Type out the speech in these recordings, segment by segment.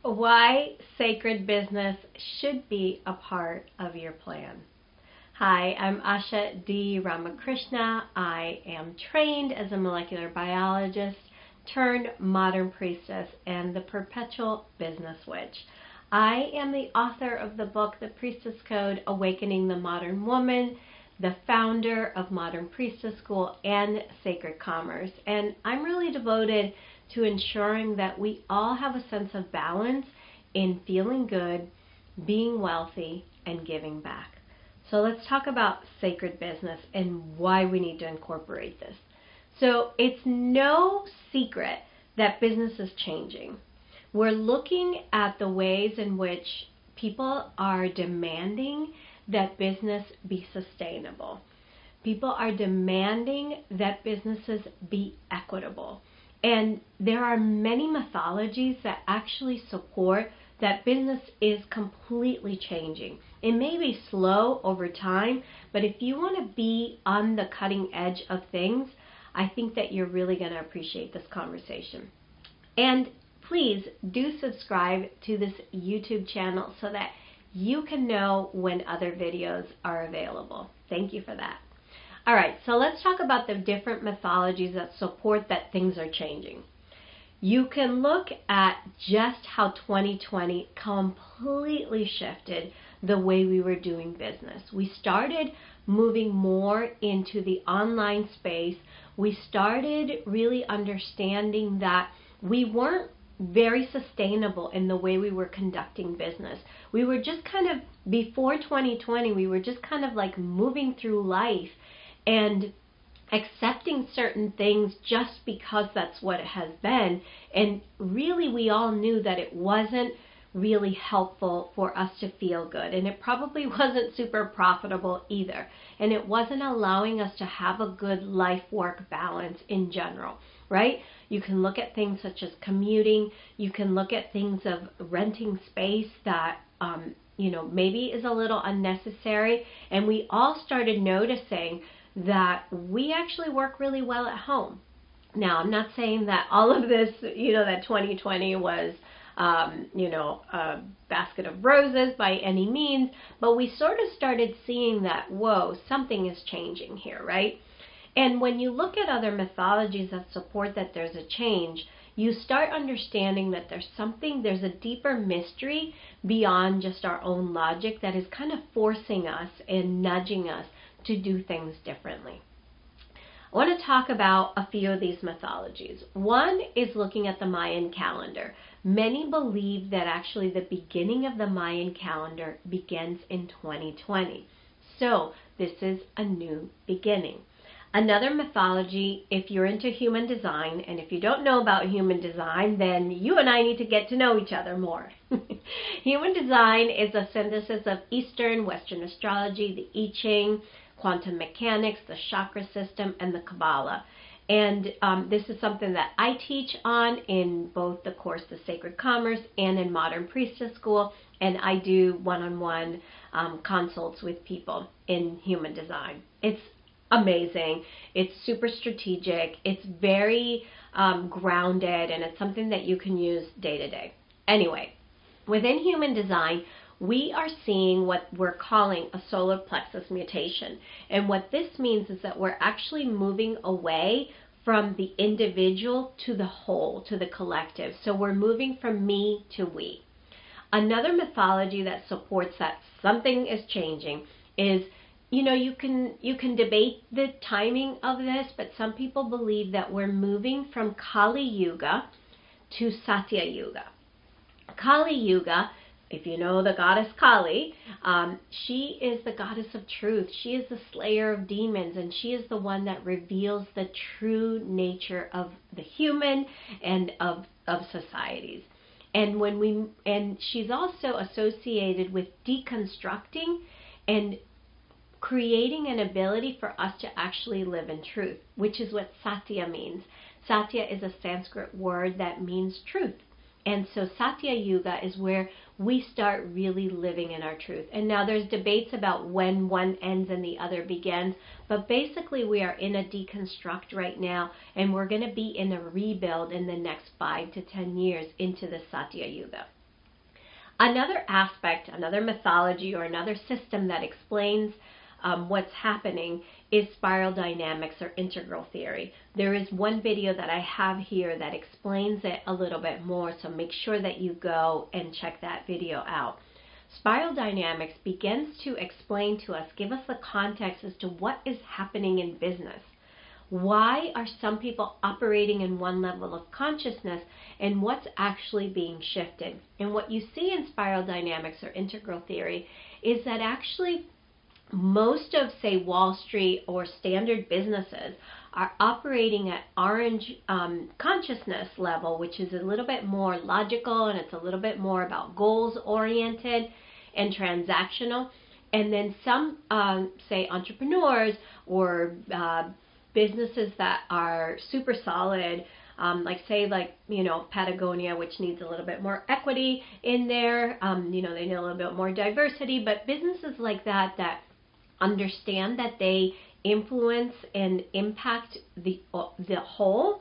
Why sacred business should be a part of your plan. Hi, I'm Asha D. Ramakrishna. I am trained as a molecular biologist turned modern priestess and the perpetual business witch. I am the author of the book, The Priestess Code, Awakening the Modern Woman, the founder of Modern Priestess School and Sacred Commerce. And I'm really devoted to ensuring that we all have a sense of balance in feeling good, being wealthy, and giving back. So let's talk about sacred business and why we need to incorporate this. So it's no secret that business is changing. We're looking at the ways in which people are demanding that business be sustainable. People are demanding that businesses be equitable. And there are many mythologies that actually support that business is completely changing. It may be slow over time, but if you want to be on the cutting edge of things, I think that you're really going to appreciate this conversation. And please do subscribe to this YouTube channel so that you can know when other videos are available. Thank you for that. All right, so let's talk about the different mythologies that support that things are changing. You can look at just how 2020 completely shifted the way we were doing business. We started moving more into the online space. We started really understanding that we weren't very sustainable in the way we were conducting business. We were just kind of, before 2020, we were just kind of like moving through life and accepting certain things just because that's what it has been. And really, we all knew that it wasn't really helpful for us to feel good. And it probably wasn't super profitable either. And it wasn't allowing us to have a good life-work balance in general, right? You can look at things such as commuting. You can look at things of renting space that, maybe is a little unnecessary. And we all started noticing that we actually work really well at home. Now, I'm not saying that all of this, that 2020 was, a basket of roses by any means, but we sort of started seeing that, whoa, something is changing here, right? And when you look at other mythologies that support that there's a change, you start understanding that there's a deeper mystery beyond just our own logic that is kind of forcing us and nudging us to do things differently. I want to talk about a few of these mythologies. One is looking at the Mayan calendar. Many believe that actually the beginning of the Mayan calendar begins in 2020. So this is a new beginning. Another mythology, if you're into human design, and if you don't know about human design, then you and I need to get to know each other more. Human design is a synthesis of Eastern, Western astrology, the I Ching, quantum mechanics, the chakra system, and the Kabbalah. And this is something that I teach on in both the course, The Sacred Commerce, and in Modern Priestess School. And I do one-on-one consults with people in human design. It's amazing. It's super strategic. It's very grounded, and it's something that you can use day to day. Anyway, within human design, we are seeing what we're calling a solar plexus mutation. And what this means is that we're actually moving away from the individual to the whole, to the collective. So we're moving from me to we. Another mythology that supports that something is changing is, you can debate the timing of this, but some people believe that we're moving from Kali Yuga to Satya Yuga. Kali Yuga, if you know the goddess Kali, she is the goddess of truth. She is the slayer of demons, and she is the one that reveals the true nature of the human and of societies. And she's also associated with deconstructing and creating an ability for us to actually live in truth, which is what Satya means. Satya is a Sanskrit word that means truth. And so Satya Yuga is where we start really living in our truth. And now there's debates about when one ends and the other begins, but basically we are in a deconstruct right now, and we're going to be in a rebuild in the next 5 to 10 years into the Satya Yuga. Another aspect, another mythology, or another system that explains what's happening is spiral dynamics or integral theory. There is one video that I have here that explains it a little bit more, so make sure that you go and check that video out. Spiral dynamics begins to explain to us, give us the context as to what is happening in business. Why are some people operating in one level of consciousness and what's actually being shifted? And what you see in spiral dynamics or integral theory is that actually most of, say, Wall Street or standard businesses are operating at orange consciousness level, which is a little bit more logical and it's a little bit more about goals oriented and transactional. And then some, say, entrepreneurs or businesses that are super solid, like Patagonia, which needs a little bit more equity in there. They need a little bit more diversity, but businesses like that understand that they influence and impact the whole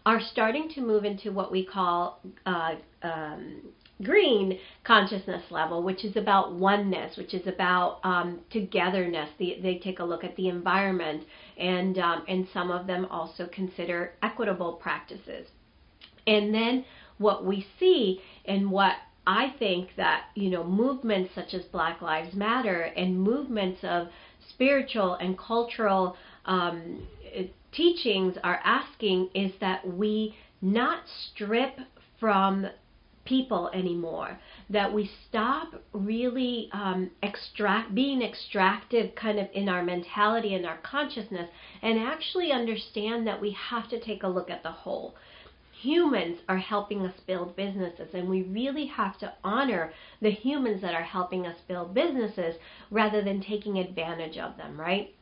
are starting to move into what we call green consciousness level, which is about oneness, which is about togetherness. They take a look at the environment, and some of them also consider equitable practices. And then what we see, and what I think that movements such as Black Lives Matter and movements of spiritual and cultural teachings are asking, is that we not strip from people anymore, that we stop really being extractive kind of in our mentality and our consciousness, and actually understand that we have to take a look at the whole. Humans are helping us build businesses, and we really have to honor the humans that are helping us build businesses rather than taking advantage of them, right?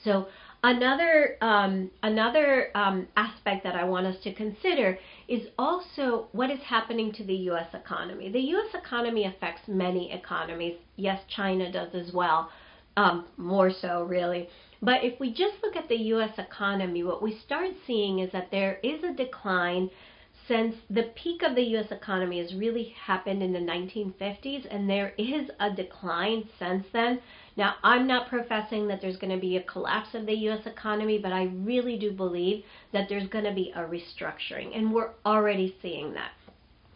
So another aspect that I want us to consider is also what is happening to the U.S. economy. The U.S. economy affects many economies. Yes, China does as well, more so really. But if we just look at the U.S. economy, what we start seeing is that there is a decline since the peak of the U.S. economy has really happened in the 1950s, and there is a decline since then. Now, I'm not professing that there's going to be a collapse of the U.S. economy, but I really do believe that there's going to be a restructuring, and we're already seeing that.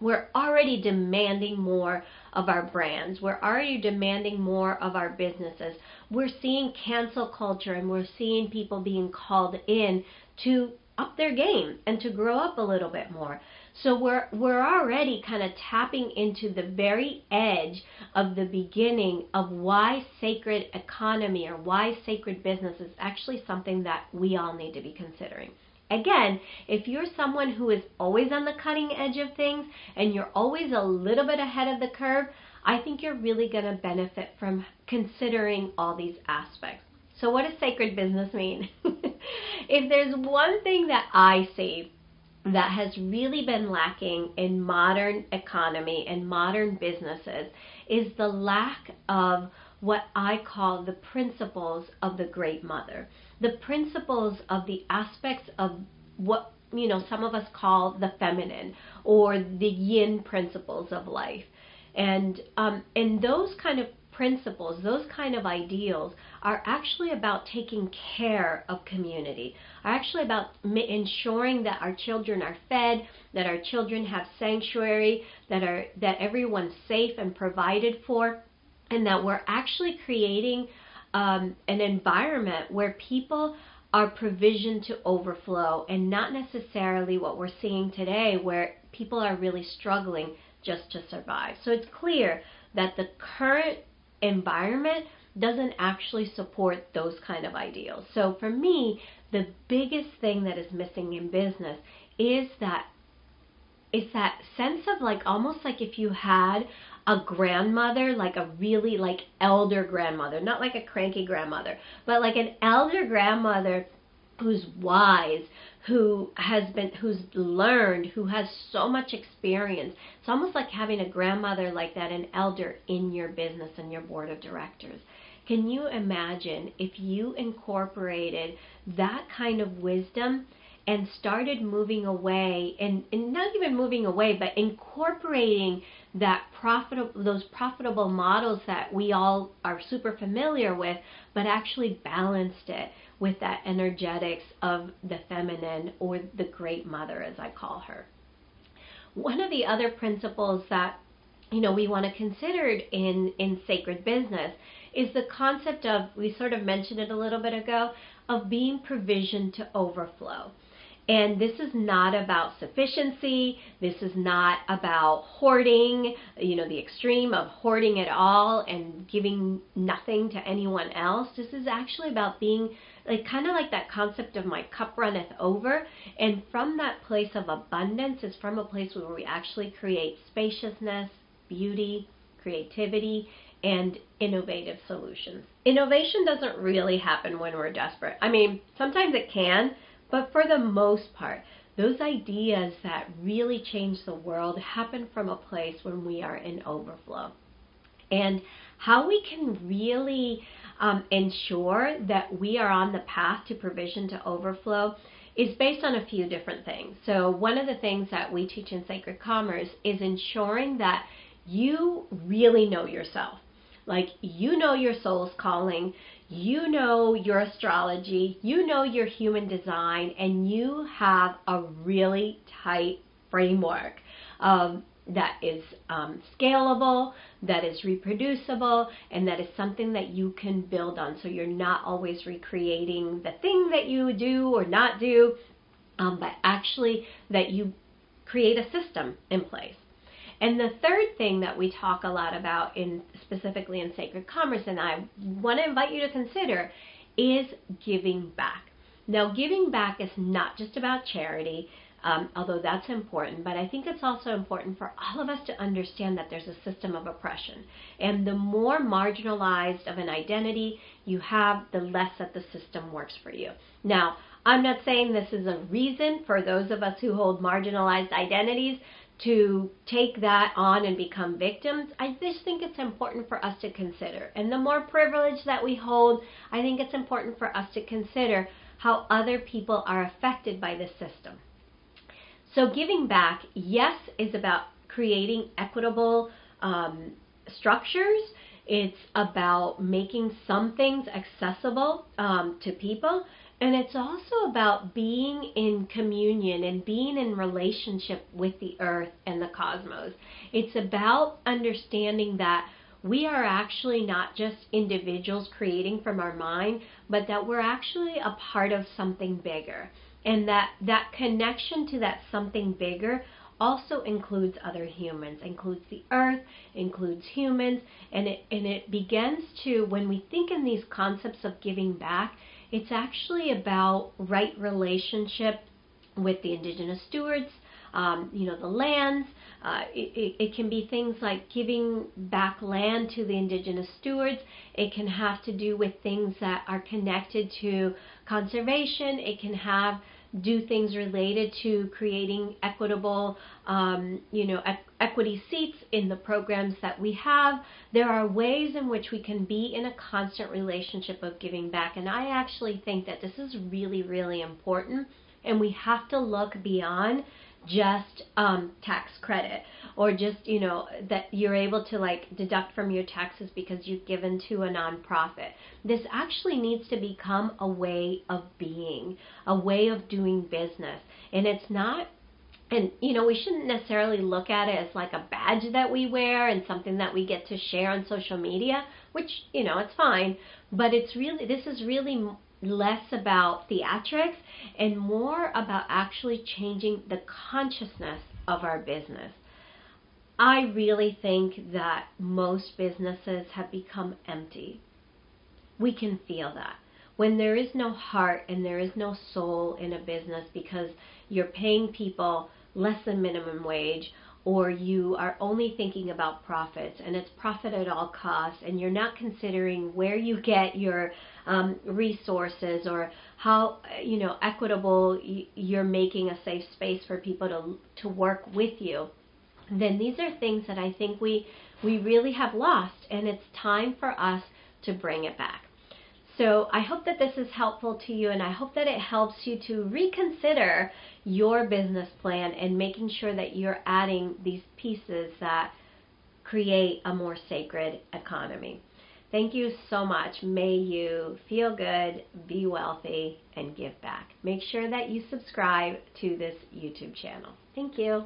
We're already demanding more of our brands. We're already demanding more of our businesses. We're seeing cancel culture, and we're seeing people being called in to up their game and to grow up a little bit more. So we're already kind of tapping into the very edge of the beginning of why sacred economy or why sacred business is actually something that we all need to be considering. Again, if you're someone who is always on the cutting edge of things and you're always a little bit ahead of the curve, I think you're really going to benefit from considering all these aspects. So what does sacred business mean? If there's one thing that I see that has really been lacking in modern economy and modern businesses is the lack of what I call the principles of the Great Mother. The principles of the aspects of what some of us call the feminine or the yin principles of life. And those kind of principles, those kind of ideals are actually about taking care of community, are actually about ensuring that our children are fed, that our children have sanctuary, that everyone's safe and provided for, and that we're actually creating an environment where people are provisioned to overflow, and not necessarily what we're seeing today where people are really struggling just to survive. So it's clear that the current environment doesn't actually support those kind of ideals. So for me, the biggest thing that is missing in business is that sense of almost like if you had a grandmother, like a really elder grandmother, not like a cranky grandmother, but like an elder grandmother who's wise, who's learned, who has so much experience. It's almost like having a grandmother like that, an elder in your business and your board of directors. Can you imagine if you incorporated that kind of wisdom and started moving away, and not even moving away, but incorporating those profitable models that we all are super familiar with, but actually balanced it with that energetics of the feminine, or the great mother, as I call her. One of the other principles that we want to consider in sacred business is the concept of, we sort of mentioned it a little bit ago, of being provisioned to overflow. And this is not about sufficiency. This is not about hoarding, the extreme of hoarding it all and giving nothing to anyone else. This is actually about being kind of like that concept of my cup runneth over. And from that place of abundance is from a place where we actually create spaciousness, beauty, creativity, and innovative solutions. Innovation doesn't really happen when we're desperate. I mean, sometimes it can, but for the most part, those ideas that really change the world happen from a place when we are in overflow. And how we can really ensure that we are on the path to provision to overflow is based on a few different things. So one of the things that we teach in Sacred Commerce is ensuring that you really know yourself. Like, your soul's calling, your astrology, your human design, and you have a really tight framework that is scalable, that is reproducible, and that is something that you can build on. So you're not always recreating the thing that you do or not do, but actually that you create a system in place. And the third thing that we talk a lot about specifically in Sacred Commerce, and I want to invite you to consider, is giving back. Now, giving back is not just about charity, although that's important, but I think it's also important for all of us to understand that there's a system of oppression. And the more marginalized of an identity you have, the less that the system works for you. Now, I'm not saying this is a reason for those of us who hold marginalized identities to take that on and become victims. I just think it's important for us to consider. And the more privilege that we hold, I think it's important for us to consider how other people are affected by this system. So giving back, yes, is about creating equitable structures. It's about making some things accessible to people. And it's also about being in communion and being in relationship with the earth and the cosmos. It's about understanding that we are actually not just individuals creating from our mind, but that we're actually a part of something bigger. And that connection to that something bigger also includes other humans, includes the earth, includes humans, and it begins to, when we think in these concepts of giving back, it's actually about right relationship with the indigenous stewards, the lands. It can be things like giving back land to the indigenous stewards. It can have to do with things that are connected to conservation. It can do things related to creating equitable, equity seats in the programs that we have. There are ways in which we can be in a constant relationship of giving back. And I actually think that this is really, really important. And we have to look beyond just tax credit, or just, that you're able to deduct from your taxes because you've given to a nonprofit. This actually needs to become a way of being, a way of doing business. And it's not, and we shouldn't necessarily look at it as like a badge that we wear and something that we get to share on social media, which, it's fine, but this is really less about theatrics and more about actually changing the consciousness of our business. I really think that most businesses have become empty. We can feel that. When there is no heart and there is no soul in a business because you're paying people less than minimum wage, or you are only thinking about profits and it's profit at all costs, and you're not considering where you get your resources or how equitable you're making a safe space for people to work with you, then these are things that I think we really have lost, and it's time for us to bring it back. So I hope that this is helpful to you, and I hope that it helps you to reconsider your business plan and making sure that you're adding these pieces that create a more sacred economy. Thank you so much. May you feel good, be wealthy, and give back. Make sure that you subscribe to this YouTube channel. Thank you.